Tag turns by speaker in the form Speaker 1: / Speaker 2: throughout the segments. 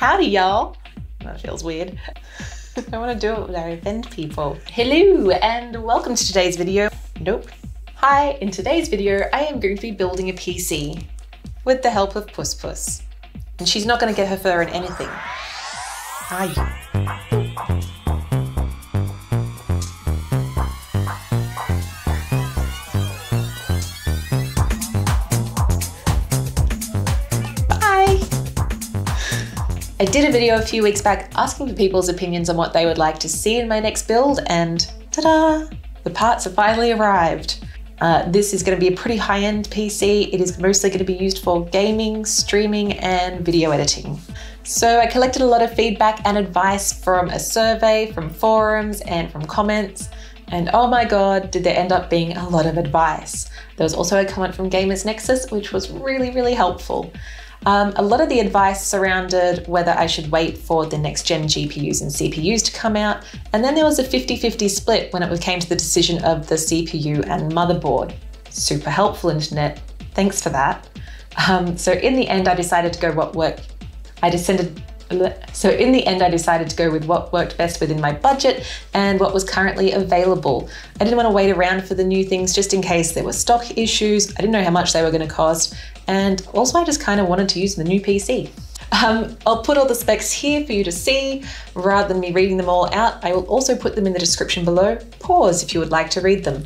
Speaker 1: Howdy, y'all. That feels weird. I want to do it where I offend people. Hello and welcome to today's video. Nope. Hi, in today's video, I am going to be building a PC with the help of Puss Puss. And she's not going to get her fur in anything, are you? I did a video a few weeks back asking for people's opinions on what they would like to see in my next build, and ta-da! The parts have finally arrived. This is going to be a pretty high-end PC. It is mostly going to be used for gaming, streaming, and video editing. So I collected a lot of feedback and advice from a survey, from forums, and from comments. And oh my god, did there end up being a lot of advice. There was also a comment from Gamers Nexus, which was really, really helpful. A lot of the advice surrounded whether I should wait for the next gen GPUs and CPUs to come out, and then there was a 50-50 split when it came to the decision of the CPU and motherboard. Super helpful, internet. Thanks for that. So in the end, I decided to go with what worked best within my budget and what was currently available. I didn't want to wait around for the new things just in case there were stock issues. I didn't know how much they were going to cost. And also I just kind of wanted to use the new PC. I'll put all the specs here for you to see rather than me reading them all out. I will also put them in the description below. Pause if you would like to read them.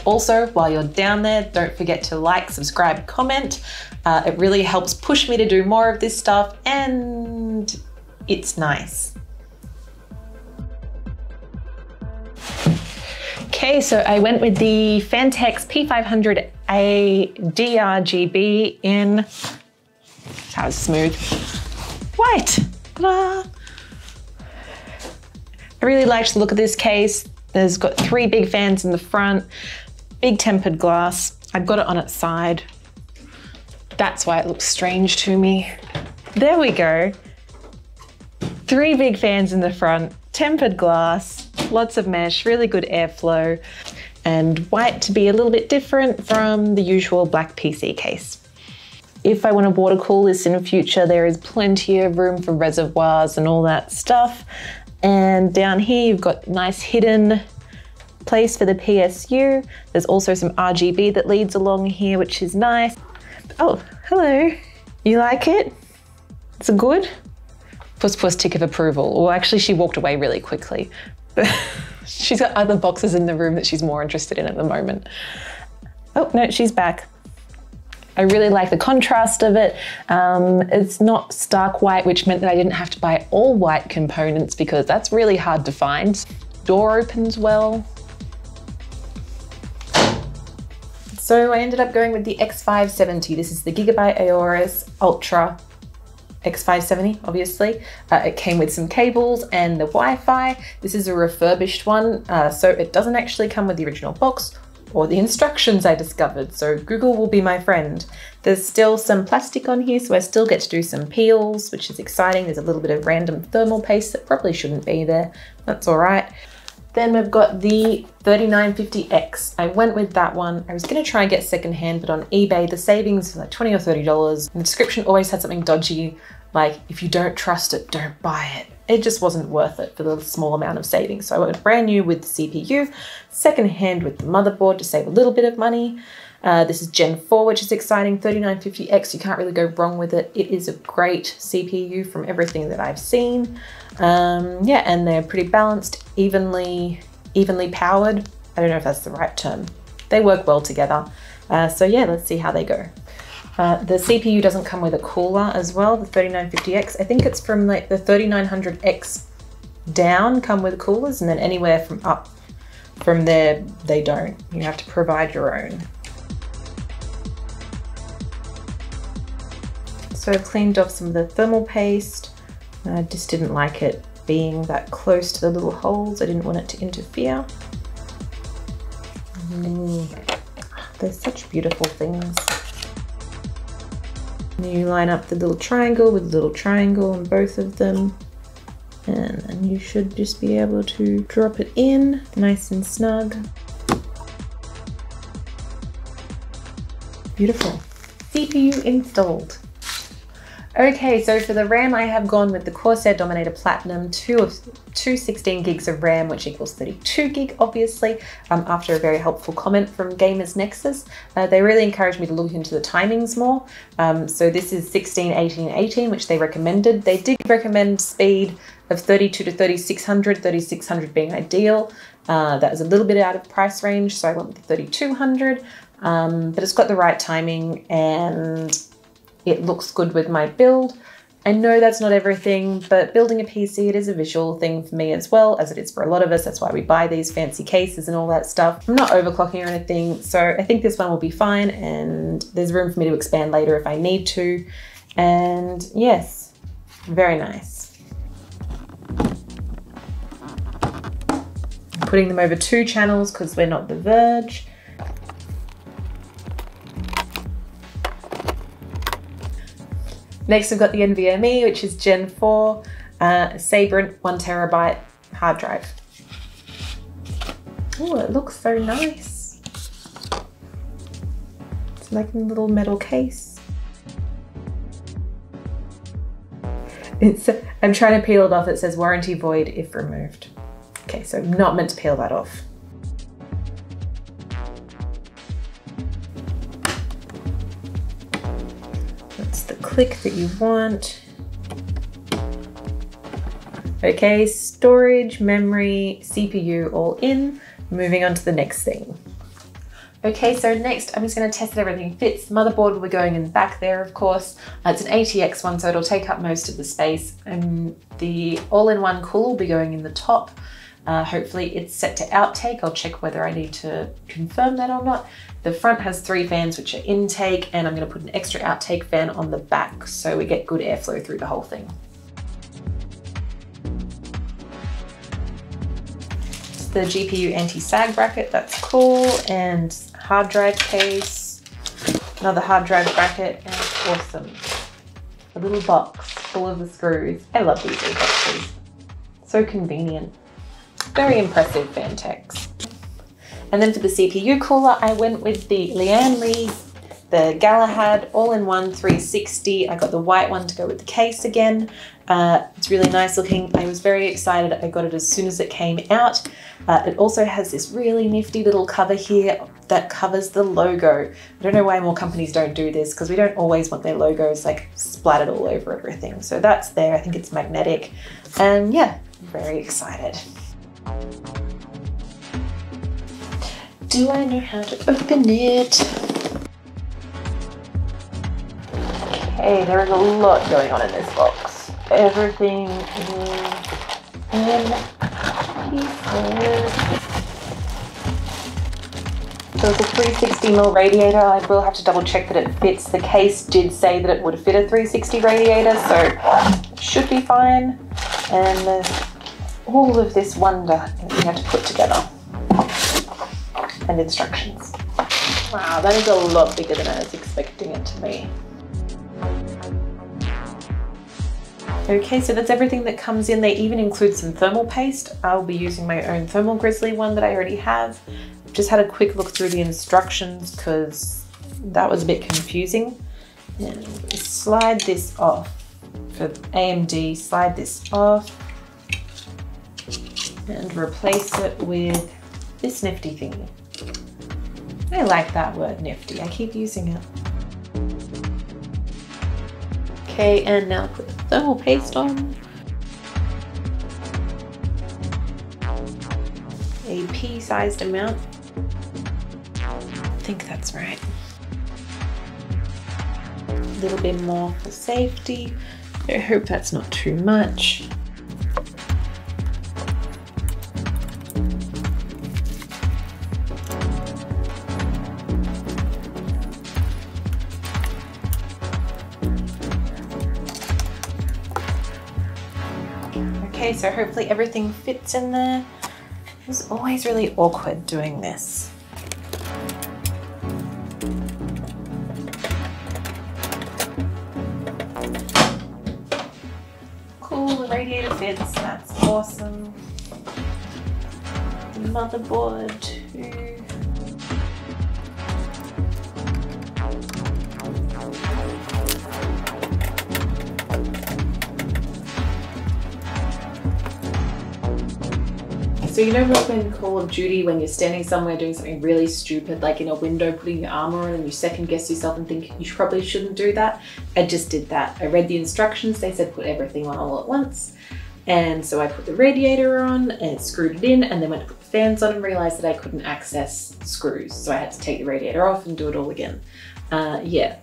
Speaker 1: Also, while you're down there, don't forget to like, subscribe, comment. It really helps push me to do more of this stuff, and it's nice. Okay, so I went with the Phanteks P500A RGB in, that was smooth, white. Ta-da! I really liked the look of this case. There's got 3 big fans in the front, big tempered glass. I've got it on its side. That's why it looks strange to me. There we go. 3 big fans in the front, tempered glass, lots of mesh, really good airflow, and white to be a little bit different from the usual black PC case. If I want to water cool this in future, there is plenty of room for reservoirs and all that stuff. And down here, you've got nice hidden place for the PSU. There's also some RGB that leads along here, which is nice. Oh, hello. You like it? Is it good? Puss Puss tick of approval. Well, actually, she walked away really quickly. She's got other boxes in the room that she's more interested in at the moment. Oh, no, she's back. I really like the contrast of it. It's not stark white, which meant that I didn't have to buy all white components because that's really hard to find. Door opens well. So I ended up going with the X570. This is the Gigabyte Aorus Ultra X570, obviously. It came with some cables and the Wi-Fi. This is a refurbished one, so it doesn't actually come with the original box or the instructions, I discovered, so Google will be my friend. There's still some plastic on here, so I still get to do some peels, which is exciting. There's a little bit of random thermal paste that probably shouldn't be there. That's all right. Then we've got the 3950X. I went with that one. I was gonna try and get secondhand, but on eBay, the savings was like $20 or $30. The description always had something dodgy, like if you don't trust it, don't buy it. It just wasn't worth it for the small amount of savings. So I went brand new with the CPU, secondhand with the motherboard to save a little bit of money. This is Gen 4, which is exciting. 3950X, you can't really go wrong with it. It is a great CPU from everything that I've seen. Yeah, and they're pretty balanced, evenly powered. I don't know if that's the right term. They work well together. So yeah, let's see how they go. The CPU doesn't come with a cooler as well, the 3950X. I think it's from like the 3900X down come with coolers, and then anywhere from up from there, they don't. You have to provide your own. So I've cleaned off some of the thermal paste. I just didn't like it being that close to the little holes. I didn't want it to interfere. They're such beautiful things. You line up the little triangle with the little triangle on both of them, and then you should just be able to drop it in nice and snug. Beautiful. CPU installed. Okay, so for the RAM, I have gone with the Corsair Dominator Platinum, two 16 gigs of RAM, which equals 32 gig, obviously, after a very helpful comment from Gamers Nexus. They really encouraged me to look into the timings more. So this is 16, 18, 18, which they recommended. They did recommend speed of 32 to 3600, 3600 being ideal. That was a little bit out of price range, so I went with the 3200, but it's got the right timing and it looks good with my build. I know that's not everything, but building a PC, it is a visual thing for me as well, as it is for a lot of us. That's why we buy these fancy cases and all that stuff. I'm not overclocking or anything, so I think this one will be fine, and there's room for me to expand later if I need to. And yes, very nice. Putting them over 2 channels because we're not The Verge. Next, we've got the NVMe, which is Gen 4, Sabrent 1 terabyte hard drive. Oh, it looks so nice. It's like a little metal case. I'm trying to peel it off. It says warranty void if removed. Okay, so I'm not meant to peel that off. Click that you want. Okay, storage, memory, CPU all in. Moving on to the next thing. Okay, so next I'm just going to test that everything fits. The motherboard will be going in the back there, of course. It's an ATX one, so it'll take up most of the space. And the all-in-one cooler will be going in the top. Hopefully it's set to outtake. I'll check whether I need to confirm that or not. The front has 3 fans, which are intake, and I'm going to put an extra outtake fan on the back so we get good airflow through the whole thing. It's the GPU anti-sag bracket, that's cool, and hard drive case, another hard drive bracket, and awesome. A little box full of the screws. I love these boxes. So convenient. Very impressive, Phanteks. And then for the CPU cooler, I went with the Lian Li, the Galahad all-in-one 360. I got the white one to go with the case again. It's really nice looking. I was very excited. I got it as soon as it came out. It also has this really nifty little cover here that covers the logo. I don't know why more companies don't do this, because we don't always want their logos like splattered all over everything. So that's there. I think it's magnetic. And yeah, I'm very excited. Do I know how to open it? Okay, there is a lot going on in this box. Everything is in pieces. So it's a 360mm radiator. I will have to double check that it fits. The case did say that it would fit a 360 radiator, so it should be fine. And there's all of this wonder that we have to put together. And instructions. Wow, that is a lot bigger than I was expecting it to be. Okay, so that's everything that comes in. They even include some thermal paste. I'll be using my own Thermal Grizzly one that I already have. Just had a quick look through the instructions because that was a bit confusing. And we slide this off. For AMD, slide this off and replace it with this nifty thingy. I like that word, nifty. I keep using it. Okay, and now put the thermal paste on. A pea-sized amount. I think that's right. A little bit more for safety. I hope that's not too much. Okay, so hopefully everything fits in there. It was always really awkward doing this. Cool, the radiator fits, that's awesome. The motherboard too. So you know when Call of Duty, when you're standing somewhere doing something really stupid, like in a window putting your armor on, and you second guess yourself and think you probably shouldn't do that? I just did that. I read the instructions, they said put everything on all at once. And so I put the radiator on and screwed it in, and then went to put the fans on and realized that I couldn't access screws. So I had to take the radiator off and do it all again. Yeah,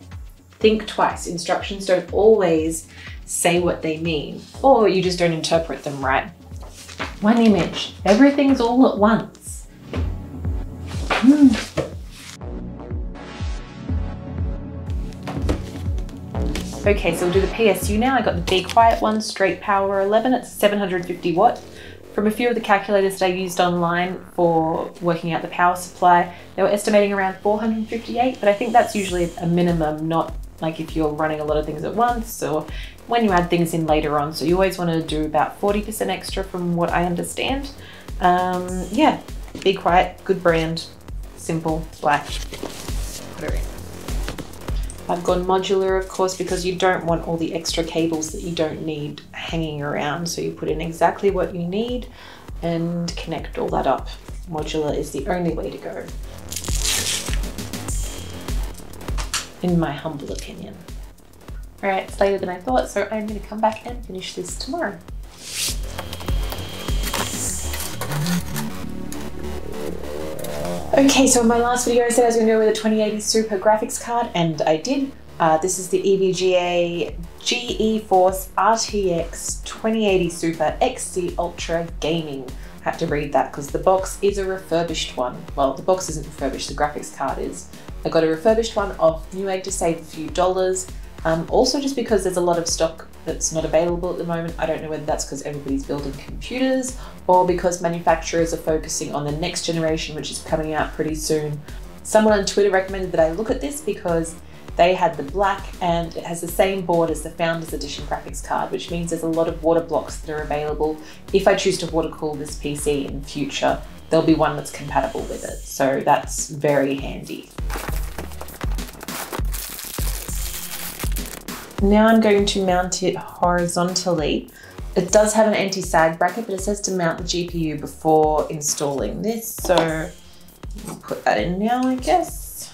Speaker 1: think twice. Instructions don't always say what they mean, or you just don't interpret them right. One image, everything's all at once. Okay, so we'll do the PSU now. I got the Be Quiet one, straight power 11, it's 750 watt. From a few of the calculators that I used online for working out the power supply, they were estimating around 458, but I think that's usually a minimum, not like if you're running a lot of things at once or when you add things in later on. So you always want to do about 40% extra from what I understand. Yeah, Be Quiet, good brand, simple, black. Put her in. I've gone modular, of course, because you don't want all the extra cables that you don't need hanging around. So you put in exactly what you need and connect all that up. Modular is the only way to go, in my humble opinion. All right, it's later than I thought, so I'm going to come back and finish this tomorrow. Okay, so in my last video I said I was going to go with a 2080 Super graphics card, and I did. This is the EVGA GeForce RTX 2080 Super XC Ultra Gaming. I had to read that because the box is a refurbished one. Well, the box isn't refurbished, the graphics card is. I got a refurbished one off Newegg to save a few dollars. Also just because there's a lot of stock that's not available at the moment. I don't know whether that's because everybody's building computers or because manufacturers are focusing on the next generation, which is coming out pretty soon. Someone on Twitter recommended that I look at this because they had the black and it has the same board as the Founders Edition graphics card, which means there's a lot of water blocks that are available. If I choose to water cool this PC in future, there'll be one that's compatible with it. So that's very handy. Now I'm going to mount it horizontally. It does have an anti-sag bracket, but it says to mount the GPU before installing this. So I'll put that in now, I guess.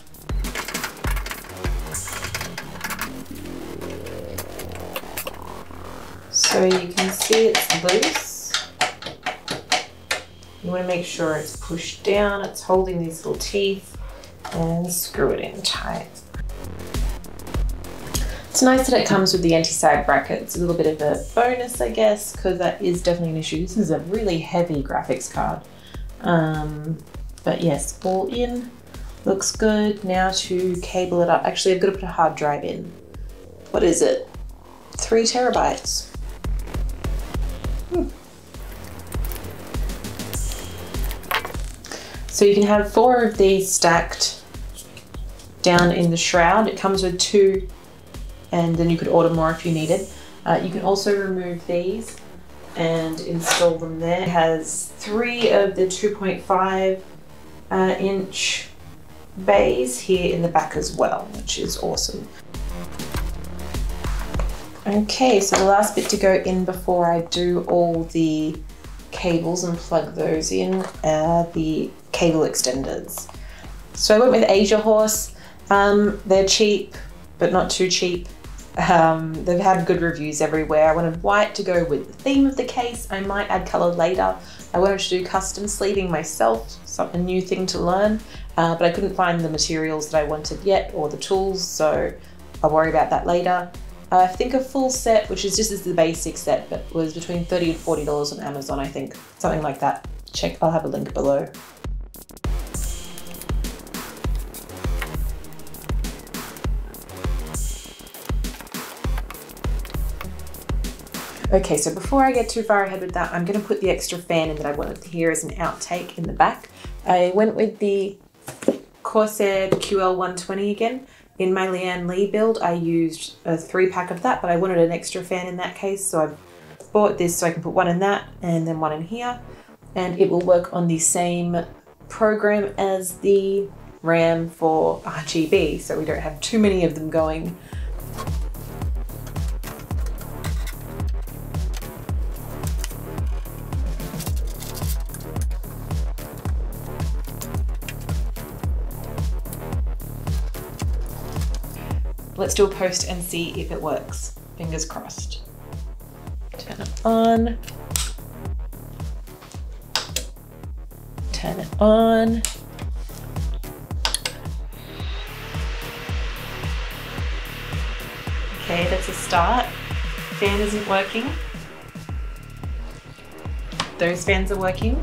Speaker 1: So you can see it's loose. You want to make sure it's pushed down, it's holding these little teeth, and screw it in tight. It's nice that it comes with the anti-sag bracket. It's a little bit of a bonus, I guess, because that is definitely an issue. This is a really heavy graphics card. But yes, all in, looks good. Now to cable it up. Actually, I've got to put a hard drive in. What is it? 3 terabytes. So you can have 4 of these stacked down in the shroud. It comes with 2, and then you could order more if you needed. You can also remove these and install them there. It has 3 of the 2.5 inch bays here in the back as well, which is awesome. Okay, so the last bit to go in before I do all the cables and plug those in are the cable extenders. So I went with Asia Horse. They're cheap, but not too cheap. They've had good reviews everywhere. I wanted white to go with the theme of the case. I might add color later. I wanted to do custom sleeving myself, a new thing to learn, but I couldn't find the materials that I wanted yet or the tools, so I'll worry about that later. I think a full set, which is just as the basic set, but was between $30 and $40 on Amazon, I think. Something like that. Check, I'll have a link below. Okay, so before I get too far ahead with that, I'm going to put the extra fan in that I wanted here as an outtake in the back. I went with the Corsair QL120 again. In my Lian Li build, I used a 3-pack of that, but I wanted an extra fan in that case, so I've bought this so I can put one in that and then one in here, and it will work on the same program as the RAM for RGB, so we don't have too many of them going. let's do a post and see if it works. Fingers crossed. Turn it on. Turn it on. Okay, that's a start. Fan isn't working. Those fans are working.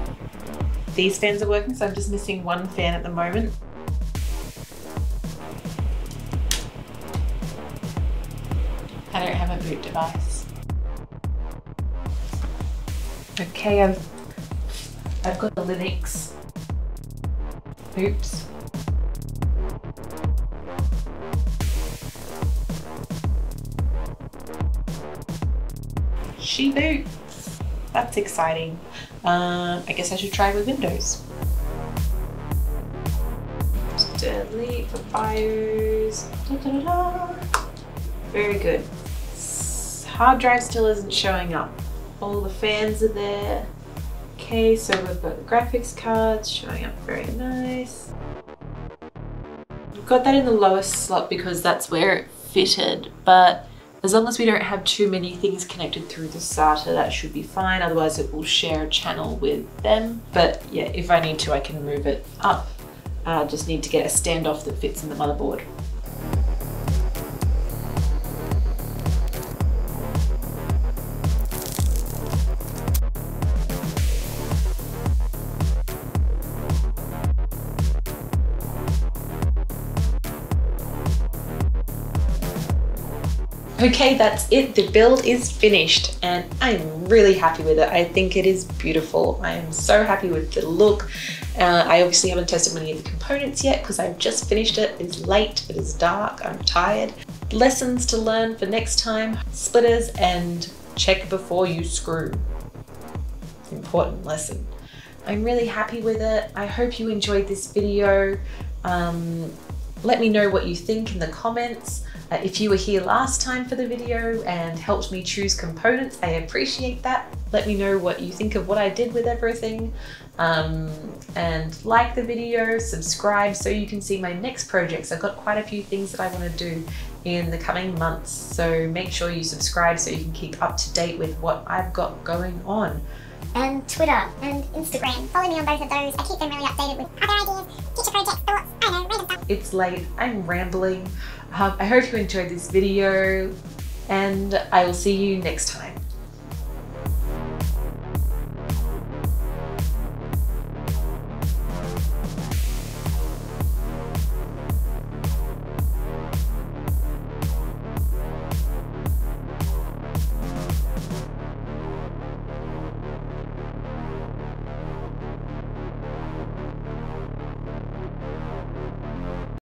Speaker 1: These fans are working, so I'm just missing one fan at the moment. I don't have a boot device. Okay, I've got a Linux. Oops. She boots. That's exciting. I guess I should try with Windows. Just delete for BIOS. Da, da, da, da. Very good. Hard drive still isn't showing up. All the fans are there. Okay, so we've got the graphics cards showing up, very nice. We've got that in the lowest slot because that's where it fitted, but as long as we don't have too many things connected through the SATA, that should be fine. Otherwise it will share a channel with them. But yeah, if I need to, I can move it up. Just need to get a standoff that fits in the motherboard. Okay, that's it. The build is finished and I'm really happy with it. I think it is beautiful. I am so happy with the look. I obviously haven't tested many of the components yet because I've just finished it. It's late, it is dark, I'm tired. Lessons to learn for next time: splitters and check before you screw. Important lesson. I'm really happy with it. I hope you enjoyed this video. Let me know what you think in the comments. If you were here last time for the video and helped me choose components, I appreciate that. Let me know what you think of what I did with everything. And like the video, subscribe so you can see my next projects. I've got quite a few things that I want to do in the coming months, so make sure you subscribe so you can keep up to date with what I've got going on.
Speaker 2: And Twitter and Instagram. Follow me on both of those. I keep them really updated with other ideas, future projects, thoughts, I don't know, random stuff.
Speaker 1: It's late, I'm rambling. I hope you enjoyed this video and I will see you next time.